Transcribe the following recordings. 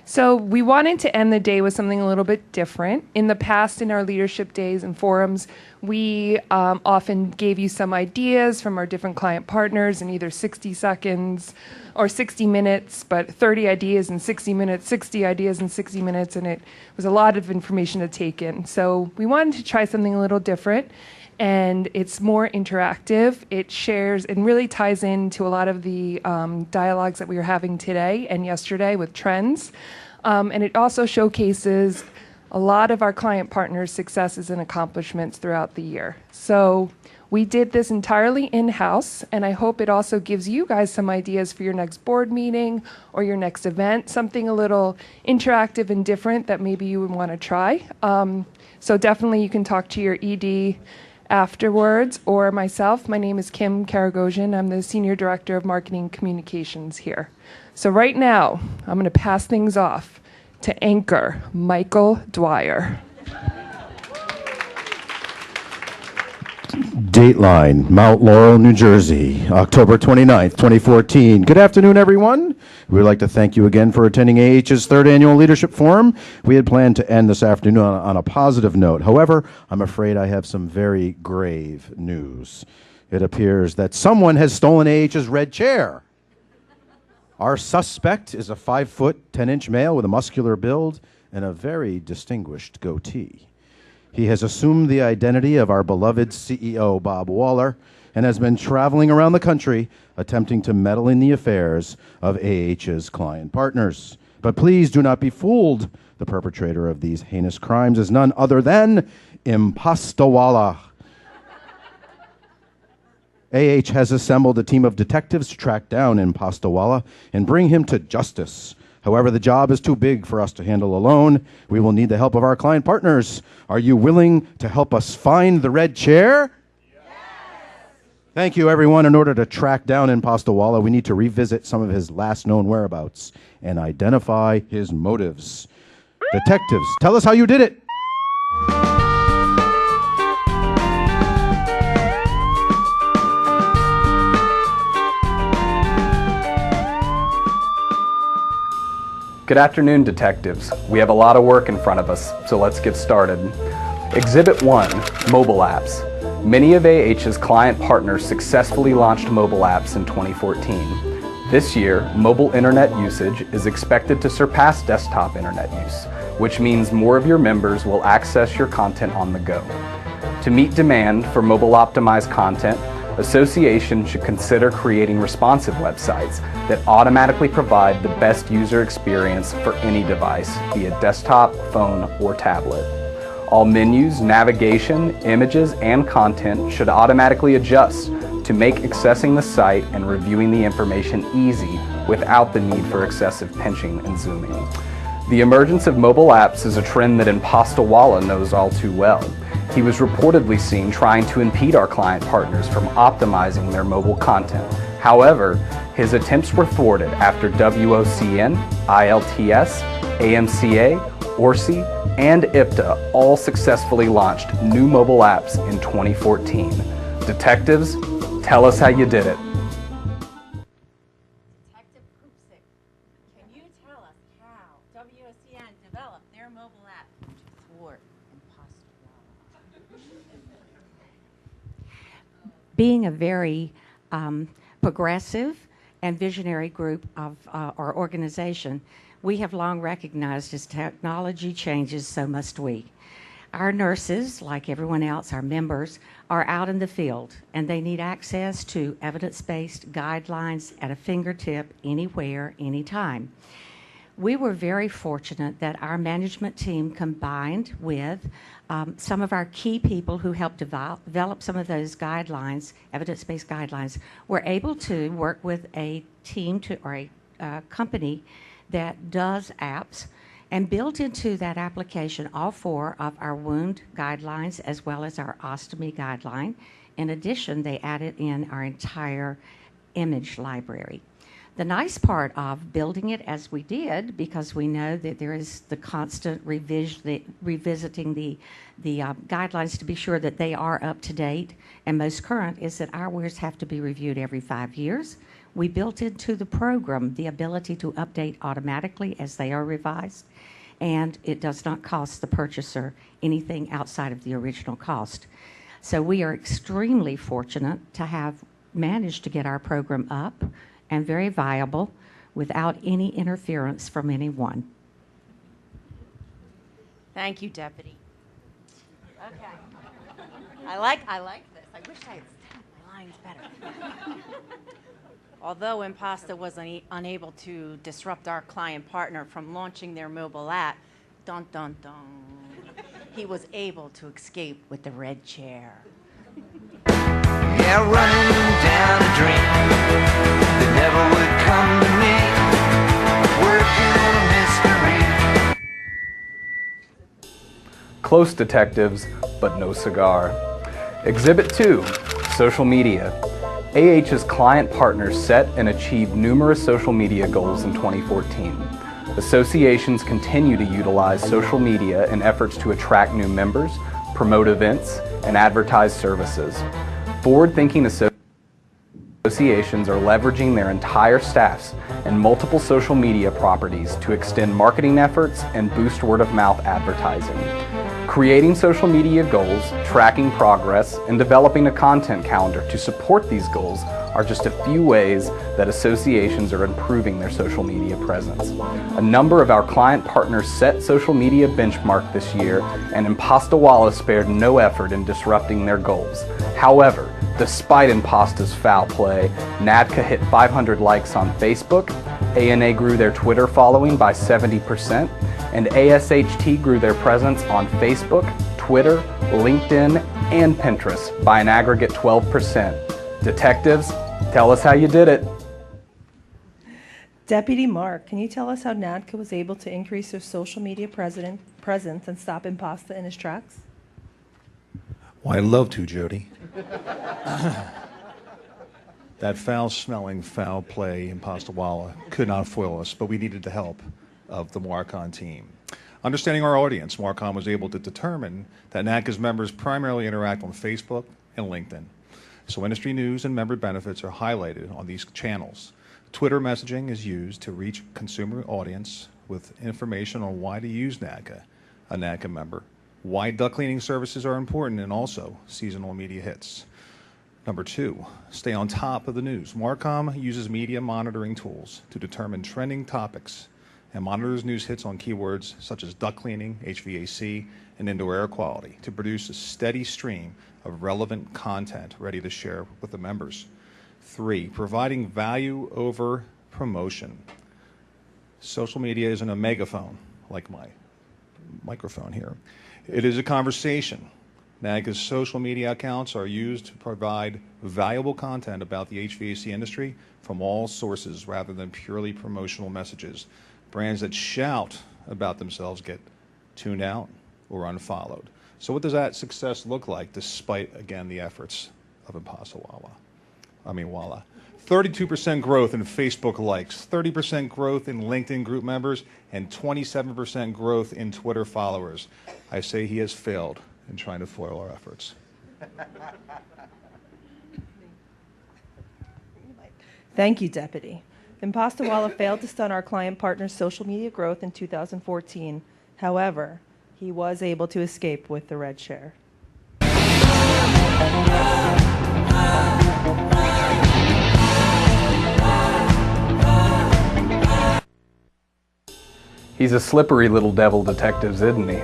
So we wanted to end the day with something a little bit different. In the past, in our leadership days and forums, we often gave you some ideas from our different client partners in either 60 seconds or 60 minutes, but 30 ideas in 60 minutes, 60 ideas in 60 minutes, and it was a lot of information to take in. So we wanted to try something a little different, and it's more interactive. It shares and really ties into a lot of the dialogues that we were having today and yesterday with trends. And it also showcases a lot of our client partners' successes and accomplishments throughout the year. So we did this entirely in-house, and I hope it also gives you guys some ideas for your next board meeting or your next event, something a little interactive and different that maybe you would want to try. So definitely you can talk to your ED afterwards, or myself. My name is Kim Karagosian. I'm the Senior Director of Marketing Communications here. So right now, I'm going to pass things off to anchor Michael Dwyer. Dateline, Mount Laurel, New Jersey, October 29th, 2014. Good afternoon, everyone. We would like to thank you again for attending AH's third annual leadership forum. We had planned to end this afternoon on a positive note. However, I'm afraid I have some very grave news. It appears that someone has stolen AH's red chair. Our suspect is a 5-foot, 10-inch male with a muscular build and a very distinguished goatee. He has assumed the identity of our beloved CEO, Bob Waller, and has been traveling around the country attempting to meddle in the affairs of AH's client partners. But please do not be fooled. The perpetrator of these heinous crimes is none other than Impostawala. AH has assembled a team of detectives to track down Impostawala and bring him to justice. However, the job is too big for us to handle alone. We will need the help of our client partners. Are you willing to help us find the red chair? Yes. Thank you, everyone. In order to track down Impostawala, we need to revisit some of his last known whereabouts and identify his motives. Detectives, tell us how you did it. Good afternoon, detectives. We have a lot of work in front of us, so let's get started. Exhibit 1, mobile apps. Many of AH's client partners successfully launched mobile apps in 2014. This year, mobile internet usage is expected to surpass desktop internet use, which means more of your members will access your content on the go. To meet demand for mobile-optimized content, Association should consider creating responsive websites that automatically provide the best user experience for any device, be it desktop, phone, or tablet. All menus, navigation, images, and content should automatically adjust to make accessing the site and reviewing the information easy without the need for excessive pinching and zooming. The emergence of mobile apps is a trend that Impostawala knows all too well. He was reportedly seen trying to impede our client partners from optimizing their mobile content. However, his attempts were thwarted after WOCN, ILTS, AMCA, ORSI, and IPTA all successfully launched new mobile apps in 2014. Detectives, tell us how you did it. Detective Kupsik, can you tell us how WOCN developed their mobile app to thwart Impostawala? Being a very progressive and visionary group of our organization, we have long recognized as technology changes, so must we. Our nurses, like everyone else, our members, are out in the field, and they need access to evidence-based guidelines at a fingertip, anywhere, anytime. We were very fortunate that our management team, combined with some of our key people who helped develop some of those guidelines, evidence-based guidelines, were able to work with a team or a company that does apps, and built into that application all 4 of our wound guidelines as well as our ostomy guideline. In addition, they added in our entire image library. The nice part of building it as we did, because we know that there is the constant revisiting the guidelines to be sure that they are up to date and most current, is that ours have to be reviewed every 5 years. We built into the program the ability to update automatically as they are revised, and it does not cost the purchaser anything outside of the original cost. So we are extremely fortunate to have managed to get our program up and very viable without any interference from anyone. Thank you, Deputy. Okay. I like this. I wish I had stamped my lines better. Although Impasta was unable to disrupt our client partner from launching their mobile app, dun dun dun, he was able to escape with the red chair. Yeah, running down a dream that never would come to me, working on a mystery. Close detectives, but no cigar. Exhibit 2, social media. AH's client partners set and achieved numerous social media goals in 2014. Associations continue to utilize social media in efforts to attract new members, promote events, and advertise services. Forward-thinking associations are leveraging their entire staffs and multiple social media properties to extend marketing efforts and boost word-of-mouth advertising. Creating social media goals, tracking progress, and developing a content calendar to support these goals are just a few ways that associations are improving their social media presence. A number of our client partners set social media benchmark this year, and Impasta spared no effort in disrupting their goals. However, despite Impasta's foul play, NADCA hit 500 likes on Facebook, ANA grew their Twitter following by 70%, and ASHT grew their presence on Facebook, Twitter, LinkedIn, and Pinterest by an aggregate 12%. Detectives, tell us how you did it. Deputy Mark, can you tell us how NADCA was able to increase their social media presence and stop Impasta in his tracks? Well, I'd love to, Jody. That foul-smelling, foul play Impasta could not foil us, but we needed the help of the Marcon team. Understanding our audience, Marcon was able to determine that NADCA's members primarily interact on Facebook and LinkedIn. So industry news and member benefits are highlighted on these channels. Twitter messaging is used to reach consumer audience with information on why to use NADCA, a NADCA member, why duct cleaning services are important, and also seasonal media hits. Number 2, stay on top of the news. Marcom uses media monitoring tools to determine trending topics and monitors news hits on keywords such as duct cleaning, HVAC, and indoor air quality to produce a steady stream of relevant content ready to share with the members. 3, providing value over promotion. Social media isn't a megaphone like my microphone here. It is a conversation. NADCA's social media accounts are used to provide valuable content about the HVAC industry from all sources rather than purely promotional messages. Brands that shout about themselves get tuned out or unfollowed. So what does that success look like despite, again, the efforts of Walla? 32% growth in Facebook likes, 30% growth in LinkedIn group members, and 27% growth in Twitter followers. I say he has failed in trying to foil our efforts. Thank you, Deputy. Impasta failed to stun our client partner's social media growth in 2014. However, he was able to escape with the red chair. He's a slippery little devil, detectives, isn't he?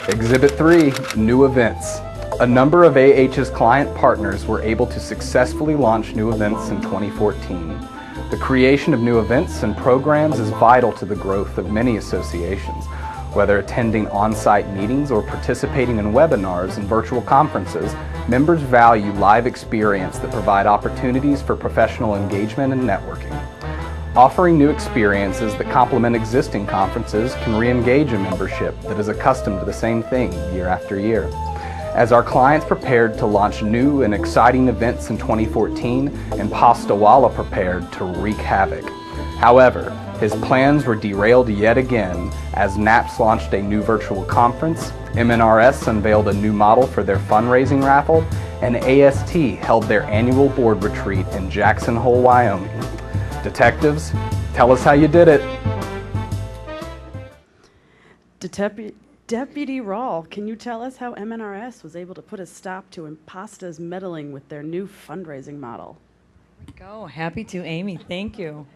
Exhibit 3, new events. A number of AH's client partners were able to successfully launch new events in 2014. The creation of new events and programs is vital to the growth of many associations. Whether attending on-site meetings or participating in webinars and virtual conferences, members value live experience that provide opportunities for professional engagement and networking. Offering new experiences that complement existing conferences can re-engage a membership that is accustomed to the same thing year after year. As our clients prepared to launch new and exciting events in 2014, Impasta prepared to wreak havoc. However, his plans were derailed yet again as NAPS launched a new virtual conference, MNRS unveiled a new model for their fundraising raffle, and AST held their annual board retreat in Jackson Hole, Wyoming. Detectives, tell us how you did it. Deputy Rawl, can you tell us how MNRS was able to put a stop to Impasta's meddling with their new fundraising model? Go. Happy to, Amy. Thank you.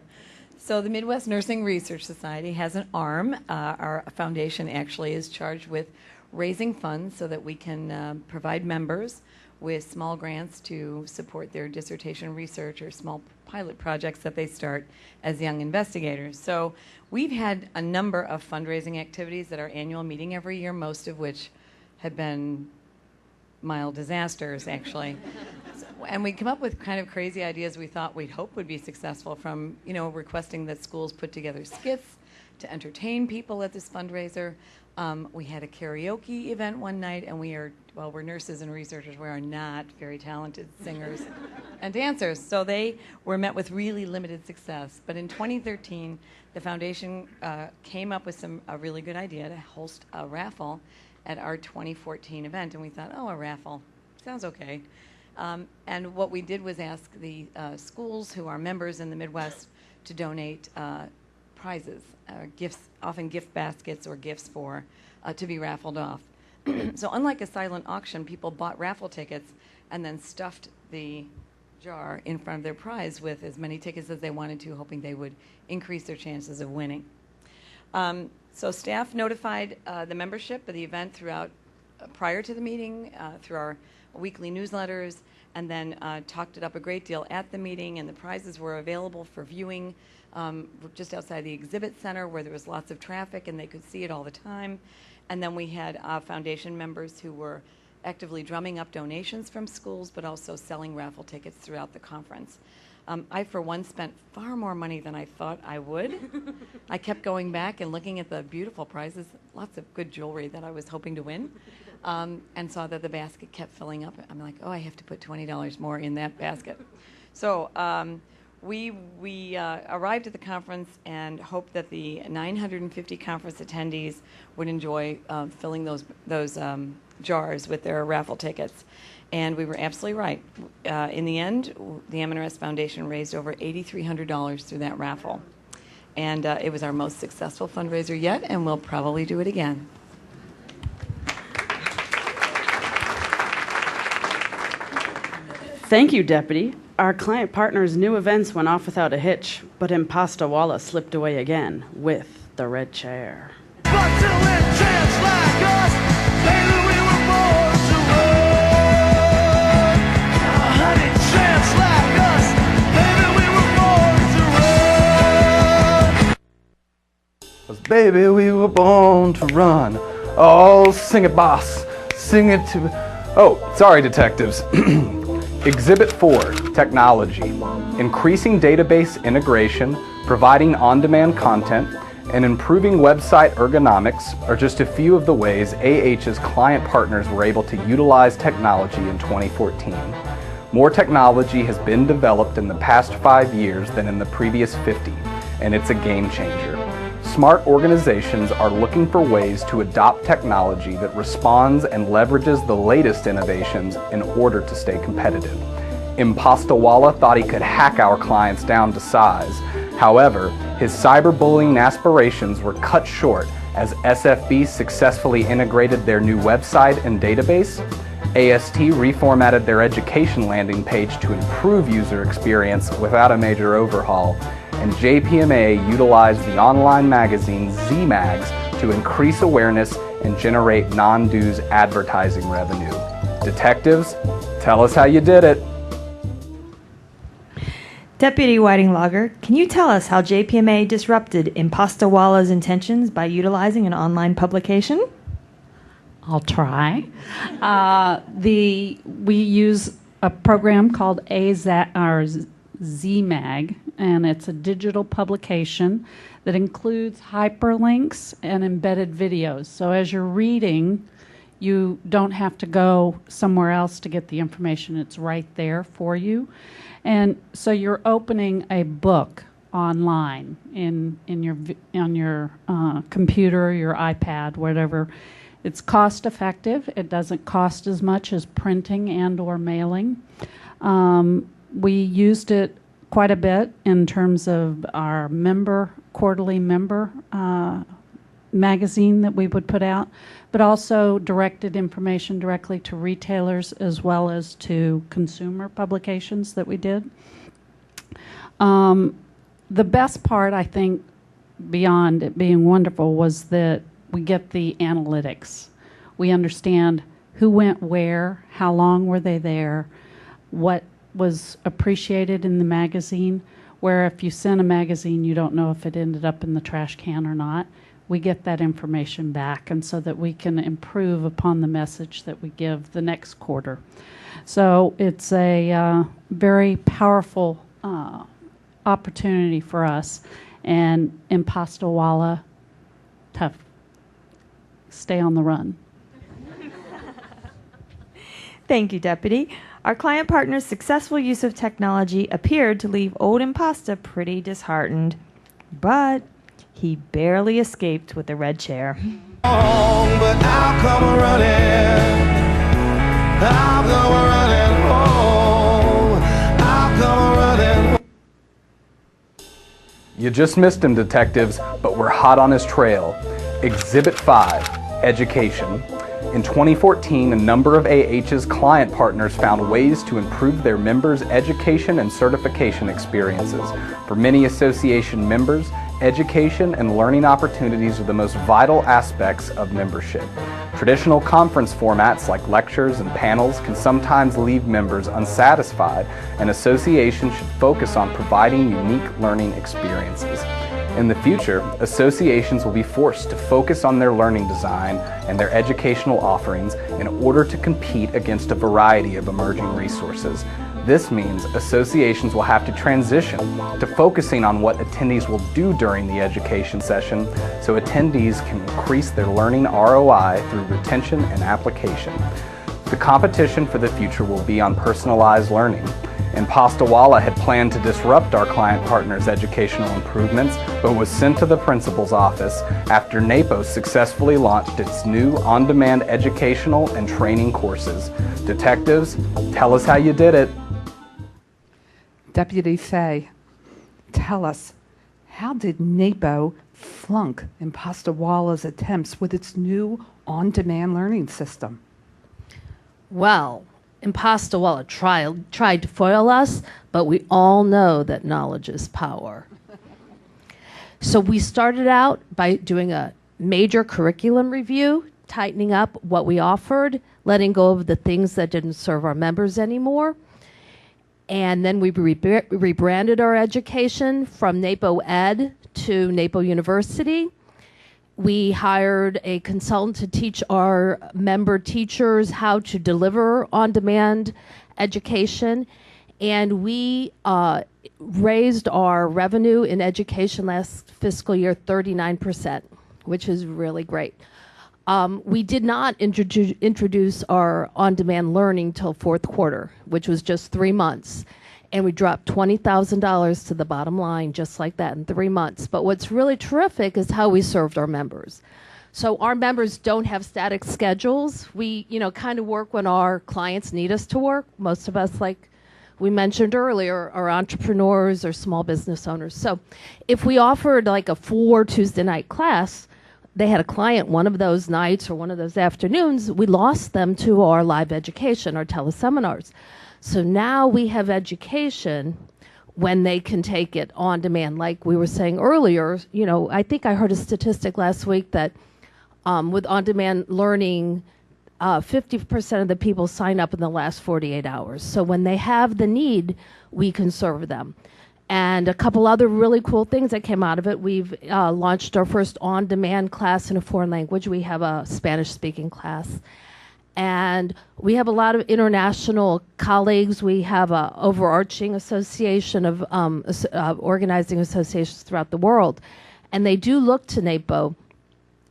So the Midwest Nursing Research Society has an arm. Our foundation actually is charged with raising funds so that we can provide members with small grants to support their dissertation research or small pilot projects that they start as young investigators. So we've had a number of fundraising activities at our annual meeting every year, most of which have been mild disasters, actually. And we come up with kind of crazy ideas we thought we'd hope would be successful, from, you know, requesting that schools put together skits to entertain people at this fundraiser. We had a karaoke event one night, and we're nurses and researchers. We are not very talented singers and dancers, so they were met with really limited success. But in 2013, the foundation came up with a really good idea to host a raffle at our 2014 event, and we thought, oh, a raffle sounds okay. And what we did was ask the schools who are members in the Midwest to donate prizes, gifts, often gift baskets or gifts for to be raffled off. So unlike a silent auction, people bought raffle tickets and then stuffed the jar in front of their prize with as many tickets as they wanted to, hoping they would increase their chances of winning. So staff notified the membership of the event throughout, prior to the meeting, through our weekly newsletters, and then talked it up a great deal at the meeting, and the prizes were available for viewing just outside the exhibit center where there was lots of traffic and they could see it all the time. And then we had foundation members who were actively drumming up donations from schools, but also selling raffle tickets throughout the conference. I, for one, spent far more money than I thought I would. I kept going back and looking at the beautiful prizes, lots of good jewelry that I was hoping to win, and saw that the basket kept filling up. I'm like, oh, I have to put $20 more in that basket. So we arrived at the conference and hoped that the 950 conference attendees would enjoy filling those jars with their raffle tickets. And we were absolutely right. In the end, the MNRS Foundation raised over $8,300 through that raffle. And it was our most successful fundraiser yet, and we'll probably do it again. Thank you, Deputy. Our client partner's new events went off without a hitch, but Impasta Walla slipped away again with the red chair. Baby, we were born to run. Oh, sing it, boss. Sing it to... Oh, sorry, detectives. Exhibit 4, Technology. Increasing database integration, providing on-demand content, and improving website ergonomics are just a few of the ways AH's client partners were able to utilize technology in 2014. More technology has been developed in the past 5 years than in the previous 50, and it's a game changer. Smart organizations are looking for ways to adopt technology that responds and leverages the latest innovations in order to stay competitive. Impasta Walla thought he could hack our clients down to size. However, his cyberbullying aspirations were cut short as SFB successfully integrated their new website and database, AST reformatted their education landing page to improve user experience without a major overhaul, and JPMA utilized the online magazine Z-Mags to increase awareness and generate non-dues advertising revenue. Detectives, tell us how you did it. Deputy Whiting Logger, can you tell us how JPMA disrupted Impasta Walla's intentions by utilizing an online publication? I'll try. We use a program called Z-Mag, and it's a digital publication that includes hyperlinks and embedded videos. So as you're reading, you don't have to go somewhere else to get the information. It's right there for you. And so you're opening a book online on your computer, your iPad, whatever. It's cost effective. It doesn't cost as much as printing and or mailing. We used it quite a bit in terms of our quarterly member magazine that we would put out, but also directed information directly to retailers as well as to consumer publications that we did. The best part, I think, beyond it being wonderful, was that we get the analytics. We understand who went where, how long were they there, what was appreciated in the magazine, where if you send a magazine, you don't know if it ended up in the trash can or not. We get that information back, and so that we can improve upon the message that we give the next quarter. So it's a very powerful opportunity for us. And Imposta Walla, tough. Stay on the run. Thank you, Deputy. Our client partner's successful use of technology appeared to leave old Imposta pretty disheartened, but he barely escaped with the red chair. But I'll come running. I'll come running home. I'll come running. You just missed him, detectives, but we're hot on his trail. Exhibit 5, Education. In 2014, a number of AH's client partners found ways to improve their members' education and certification experiences. For many association members, education and learning opportunities are the most vital aspects of membership. Traditional conference formats like lectures and panels can sometimes leave members unsatisfied, and associations should focus on providing unique learning experiences. In the future, associations will be forced to focus on their learning design and their educational offerings in order to compete against a variety of emerging resources. This means associations will have to transition to focusing on what attendees will do during the education session so attendees can increase their learning ROI through retention and application. The competition for the future will be on personalized learning. Imposta Walla had planned to disrupt our client partner's educational improvements, but was sent to the principal's office after NAPO successfully launched its new on-demand educational and training courses. Detectives, tell us how you did it. Deputy Fay, tell us, how did NAPO flunk Imposta Walla's attempts with its new on-demand learning system? Well, Imposta Walla tried to foil us, but we all know that knowledge is power. So we started out by doing a major curriculum review, tightening up what we offered, letting go of the things that didn't serve our members anymore. And then we rebranded our education from NAPO Ed to NAPO University. We hired a consultant to teach our member teachers how to deliver on-demand education. And we raised our revenue in education last fiscal year 39%, which is really great. We did not introduce our on-demand learning till fourth quarter, which was just 3 months. And we dropped $20,000 to the bottom line just like that in 3 months. But what's really terrific is how we served our members. So our members don't have static schedules. We, kind of work when our clients need us to work. Most of us, like we mentioned earlier, are entrepreneurs or small business owners. So if we offered like a 4 Tuesday night class, they had a client one of those nights or one of those afternoons, we lost them to our live education, our teleseminars. So now we have education when they can take it on demand. Like we were saying earlier, I think I heard a statistic last week that with on-demand learning, 50% of the people sign up in the last 48 hours. So when they have the need, we can serve them. And a couple other really cool things that came out of it. We've launched our first on-demand class in a foreign language. We have a Spanish-speaking class. And we have a lot of international colleagues. We have an overarching association of organizing associations throughout the world. And they do look to NAPO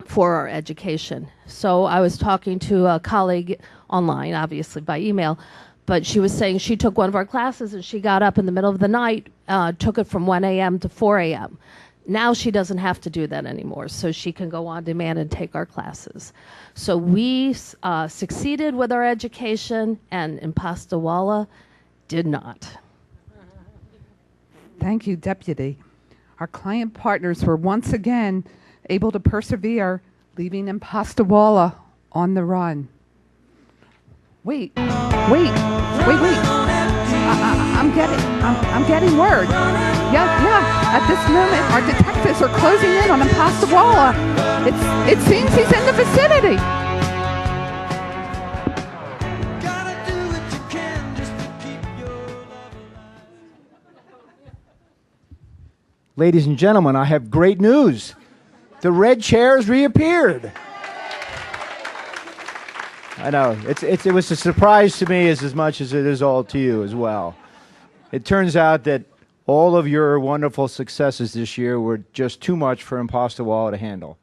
for our education. So I was talking to a colleague online, obviously by email, But she was saying she took one of our classes and she got up in the middle of the night, took it from 1 a.m. to 4 a.m. Now she doesn't have to do that anymore, so she can go on demand and take our classes. So we succeeded with our education, and Impastawala did not. Thank you, Deputy. Our client partners were once again able to persevere, leaving Impastawala on the run. Wait. I'm getting word. Yeah. At this moment, our detectives are closing in on Impastawala. It seems he's in the vicinity. Ladies and gentlemen, I have great news. The red chair's reappeared. I know. It was a surprise to me as much as it is all to you as well. It turns out that all of your wonderful successes this year were just too much for Impastawala to handle.